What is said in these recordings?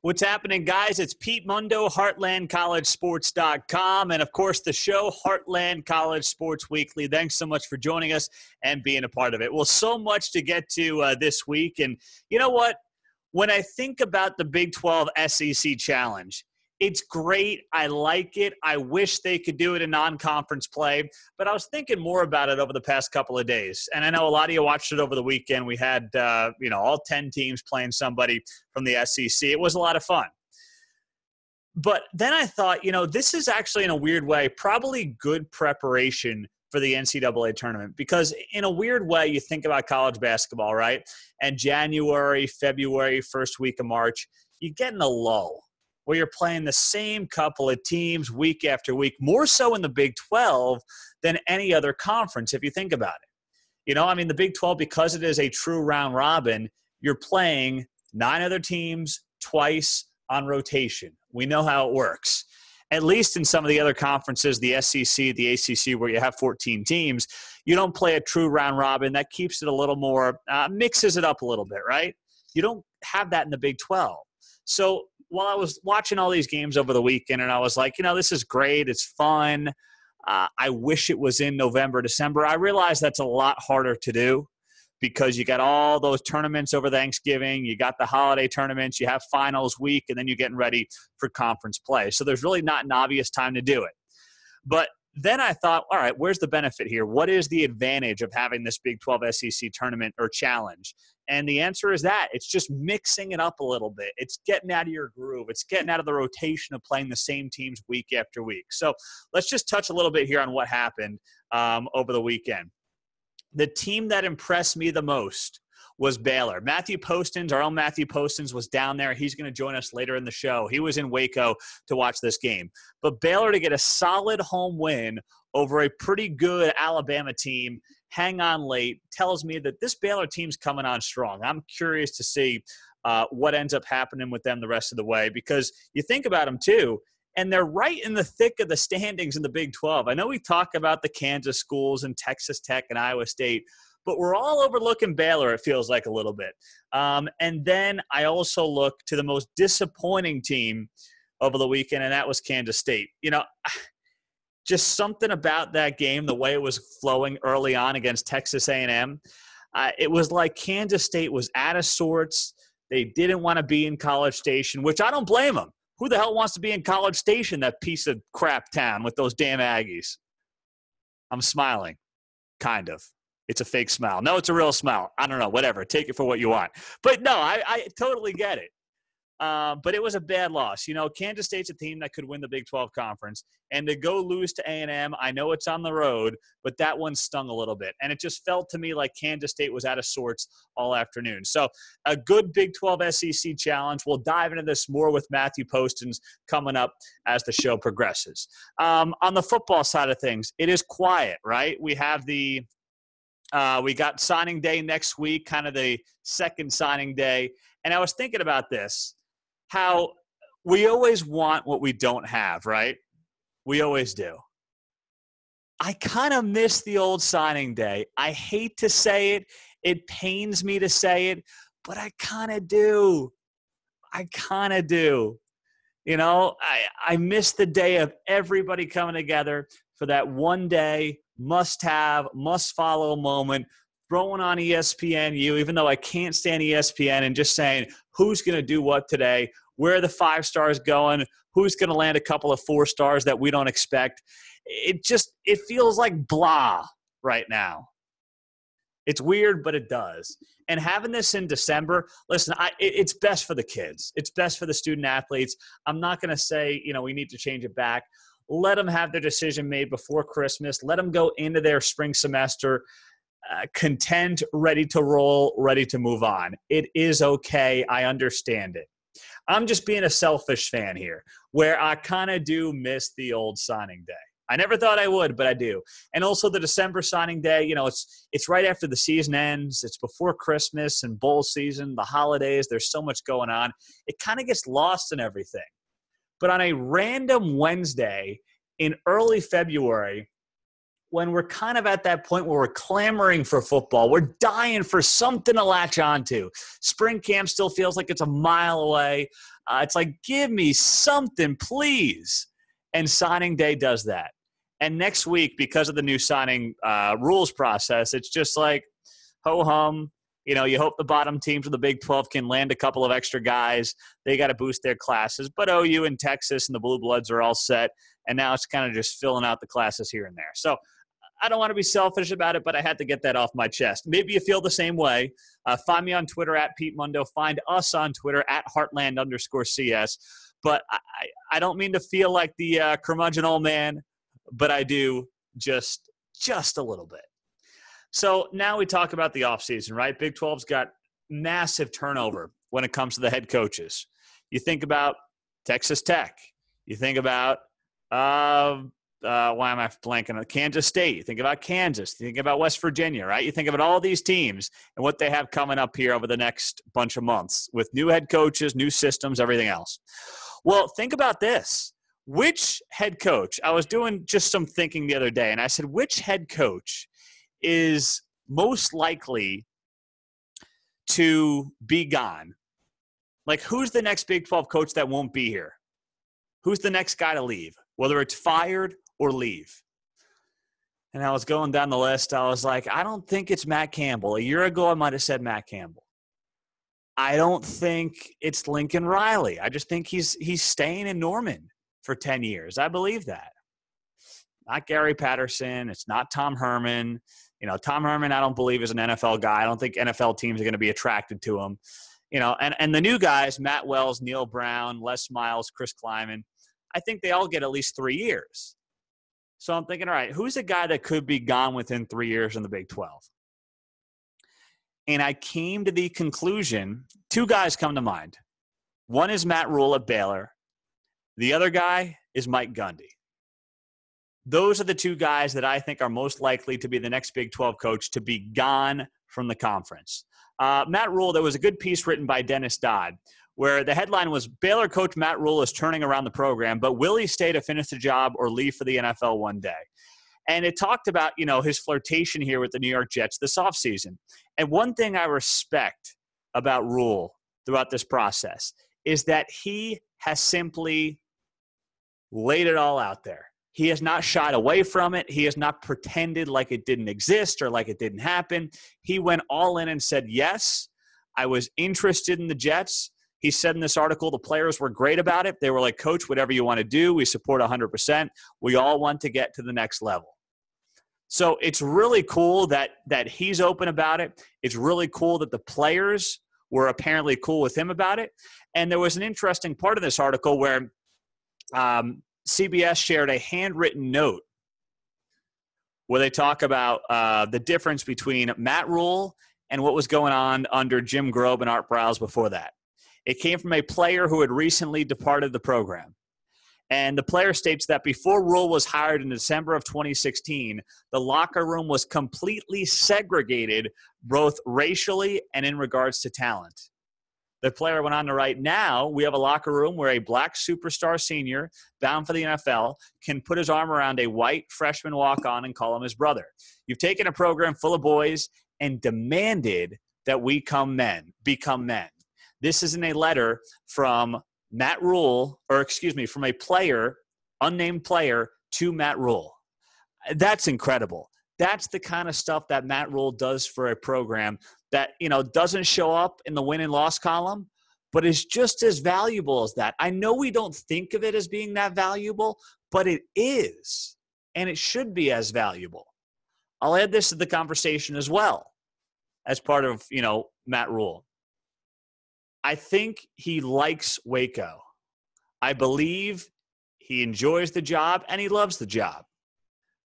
What's happening, guys? It's Pete Mundo, HeartlandCollegeSports.com, and, of course, the show Heartland College Sports Weekly. Thanks so much for joining us and being a part of it. Well, so much to get to this week, and you know what? When I think about the Big 12 SEC Challenge, it's great. I like it. I wish they could do it in non-conference play, but I was thinking more about it over the past couple of days. And I know a lot of you watched it over the weekend. We had, all 10 teams playing somebody from the SEC. It was a lot of fun. But then I thought, this is actually in a weird way probably good preparation for the NCAA tournament, because in a weird way, you think about college basketball, right? And January, February, first week of March, you get in a lull where you're playing the same couple of teams week after week, more so in the Big 12 than any other conference, if you think about it. The Big 12, because it is a true round robin, you're playing 9 other teams twice on rotation. We know how it works. At least in some of the other conferences, the SEC, the ACC, where you have 14 teams, you don't play a true round robin. That keeps it a little more, mixes it up a little bit, right? You don't have that in the Big 12. So while I was watching all these games over the weekend and I was like, this is great, it's fun, I wish it was in November, December, I realized that's a lot harder to do because you got all those tournaments over Thanksgiving, you got the holiday tournaments, you have finals week, and then you're getting ready for conference play. So there's really not an obvious time to do it. But then I thought, all right, where's the benefit here? What is the advantage of having this Big 12 SEC tournament or challenge? And the answer is that. It's just mixing it up a little bit. It's getting out of your groove. It's getting out of the rotation of playing the same teams week after week. So let's just touch a little bit here on what happened over the weekend. The team that impressed me the most was Baylor. Matthew Postins, our own Matthew Postins, was down there. He's going to join us later in the show. He was in Waco to watch this game. But Baylor to get a solid home win over a pretty good Alabama team, hang on late, tells me that this Baylor team's coming on strong. I'm curious to see what ends up happening with them the rest of the way, because you think about them too, and they're right in the thick of the standings in the Big 12. I know we talk about the Kansas schools and Texas Tech and Iowa State, but we're all overlooking Baylor, it feels like, a little bit. And then I also look to the most disappointing team over the weekend, and that was Kansas State. Just something about that game, the way it was flowing early on against Texas A&M, it was like Kansas State was out of sorts. They didn't want to be in College Station, which I don't blame them. Who the hell wants to be in College Station, that piece of crap town with those damn Aggies? I'm smiling, kind of. It's a fake smile. No, it's a real smile. I don't know, whatever. Take it for what you want. But no, I totally get it. But it was a bad loss. Kansas State's a team that could win the Big 12 conference. And to go lose to A&M, I know it's on the road, but that one stung a little bit. And it just felt to me like Kansas State was out of sorts all afternoon. So a good Big 12 SEC challenge. We'll dive into this more with Matthew Postins coming up as the show progresses. On the football side of things, it is quiet, right? We have we got signing day next week, kind of the second signing day. And I was thinking about this, how we always want what we don't have, right? We always do. I kind of miss the old signing day. I hate to say it. It pains me to say it, but I kind of do. I miss the day of everybody coming together for that one day, must-have, must-follow moment, throwing on ESPNU, even though I can't stand ESPN, and just saying who's going to do what today, where are the 5 stars going, who's going to land a couple of 4 stars that we don't expect. It feels like blah right now. It's weird, but it does. And having this in December, listen, it's best for the kids. It's best for the student athletes. I'm not going to say, we need to change it back. Let them have their decision made before Christmas. Let them go into their spring semester content, ready to roll, ready to move on. It is okay. I understand it. I'm just being a selfish fan here, where I kind of do miss the old signing day. I never thought I would, but I do. And also the December signing day, it's right after the season ends. It's before Christmas and bowl season, the holidays. There's so much going on. It kind of gets lost in everything. But on a random Wednesday in early February, when we're kind of at that point where we're clamoring for football. We're dying for something to latch onto. Spring camp still feels like it's a mile away. It's like, give me something, please. And signing day does that. And next week, because of the new signing rules process, it's just like, ho-hum. You know, you hope the bottom teams of the Big 12 can land a couple of extra guys. They got to boost their classes. But OU and Texas and the Blue Bloods are all set. And now it's kind of just filling out the classes here and there. So I don't want to be selfish about it, but I had to get that off my chest. Maybe you feel the same way. Find me on Twitter at Pete Mundo. Find us on Twitter at Heartland_CS. But I don't mean to feel like the curmudgeon old man, but I do just a little bit. So now we talk about the offseason, right? Big 12's got massive turnover when it comes to the head coaches. You think about Texas Tech. You think about, why am I blanking on Kansas State? You think about Kansas. You think about West Virginia, right? You think about all these teams and what they have coming up here over the next bunch of months with new head coaches, new systems, everything else. Well, think about this. Which head coach – I was doing just some thinking the other day, and I said, which head coach is most likely to be gone? Like, who's the next Big 12 coach that won't be here? Who's the next guy to leave, whether it's fired or leave? And I was going down the list. I was like, I don't think it's Matt Campbell. A year ago, I might have said Matt Campbell. I don't think it's Lincoln Riley. I just think he's staying in Norman for 10 years. I believe that. Not Gary Patterson. It's not Tom Herman. You know, Tom Herman, I don't believe is an NFL guy. I don't think NFL teams are going to be attracted to him. You know, and the new guys, Matt Wells, Neil Brown, Les Miles, Chris Kleiman, I think they all get at least 3 years. So I'm thinking, all right, who's a guy that could be gone within 3 years in the Big 12? And I came to the conclusion, two guys come to mind. One is Matt Rhule at Baylor. The other guy is Mike Gundy. Those are the two guys that I think are most likely to be the next Big 12 coach to be gone from the conference. Matt Rhule, there was a good piece written by Dennis Dodd where the headline was, Baylor coach Matt Rhule is turning around the program, but will he stay to finish the job or leave for the NFL one day? And it talked about, you know, his flirtation here with the New York Jets this offseason. And one thing I respect about Rhule throughout this process is that he has simply laid it all out there. He has not shied away from it. He has not pretended like it didn't exist or like it didn't happen. He went all in and said, yes, I was interested in the Jets. He said in this article, the players were great about it. They were like, Coach, whatever you want to do, we support 100%. We all want to get to the next level. So it's really cool that he's open about it. It's really cool that the players were apparently cool with him about it. And there was an interesting part of this article where CBS shared a handwritten note where they talk about the difference between Matt Rhule and what was going on under Jim Grobe and Art Briles before that. It came from a player who had recently departed the program. And the player states that before Rhule was hired in December of 2016, the locker room was completely segregated both racially and in regards to talent. The player went on to write, now we have a locker room where a black superstar senior bound for the NFL can put his arm around a white freshman walk-on and call him his brother. You've taken a program full of boys and demanded that we become men. This is in a letter from Matt Rhule, from a player, unnamed player, to Matt Rhule. That's incredible. That's the kind of stuff that Matt Rhule does for a program that, you know, doesn't show up in the win and loss column, but is just as valuable as that. I know we don't think of it as being that valuable, but it is, and it should be as valuable. I'll add this to the conversation as well as part of, you know, Matt Rhule. I think he likes Waco. I believe he enjoys the job and he loves the job.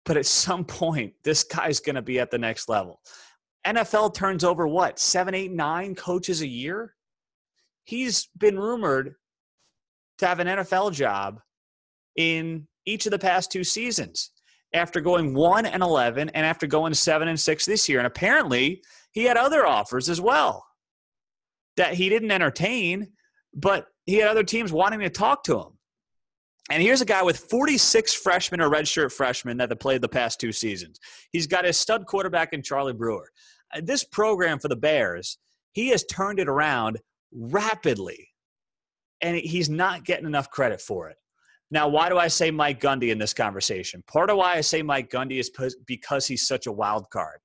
But at some point, this guy's going to be at the next level. NFL turns over what, 7, 8, 9 coaches a year? He's been rumored to have an NFL job in each of the past 2 seasons after going 1-11 and after going 7-6 this year. And apparently he had other offers as well that he didn't entertain, but he had other teams wanting to talk to him. And here's a guy with 46 freshmen or redshirt freshmen that have played the past 2 seasons. He's got his stud quarterback in Charlie Brewer. This program for the Bears, he has turned it around rapidly, and he's not getting enough credit for it. Now, why do I say Mike Gundy in this conversation? Part of why I say Mike Gundy is because he's such a wild card.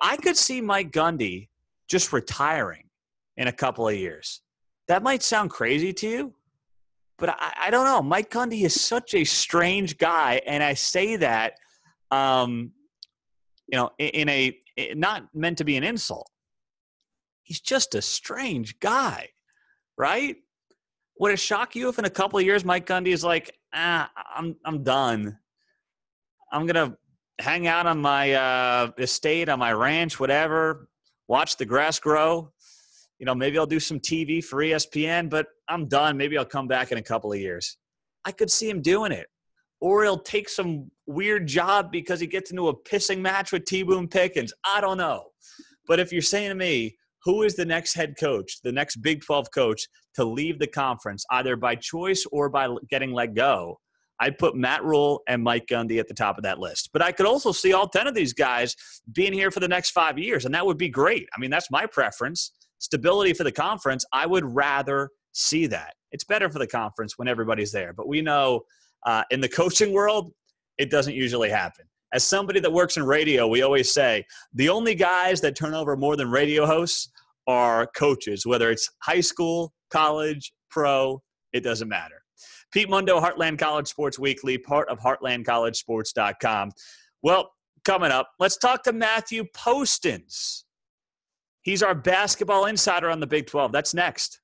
I could see Mike Gundy just retiring in a couple of years. That might sound crazy to you, but I don't know. Mike Gundy is such a strange guy, and I say that, in a not meant to be an insult. He's just a strange guy, right? Would it shock you if in a couple of years Mike Gundy is like, I'm done. I'm gonna hang out on my estate, on my ranch, whatever, watch the grass grow. Maybe I'll do some TV for ESPN, but I'm done. Maybe I'll come back in a couple of years. I could see him doing it. Or he'll take some weird job because he gets into a pissing match with T-Boone Pickens. I don't know. But if you're saying to me, who is the next head coach, the next Big 12 coach to leave the conference, either by choice or by getting let go, I'd put Matt Rule and Mike Gundy at the top of that list. But I could also see all 10 of these guys being here for the next 5 years, and that would be great. I mean, that's my preference. Stability for the conference, I would rather see that. It's better for the conference when everybody's there. But we know in the coaching world, it doesn't usually happen. As somebody that works in radio, we always say the only guys that turn over more than radio hosts are coaches, whether it's high school, college, pro, it doesn't matter. Pete Mundo, Heartland College Sports Weekly, part of heartlandcollegesports.com. Well, coming up, let's talk to Matthew Postins. He's our basketball insider on the Big 12. That's next.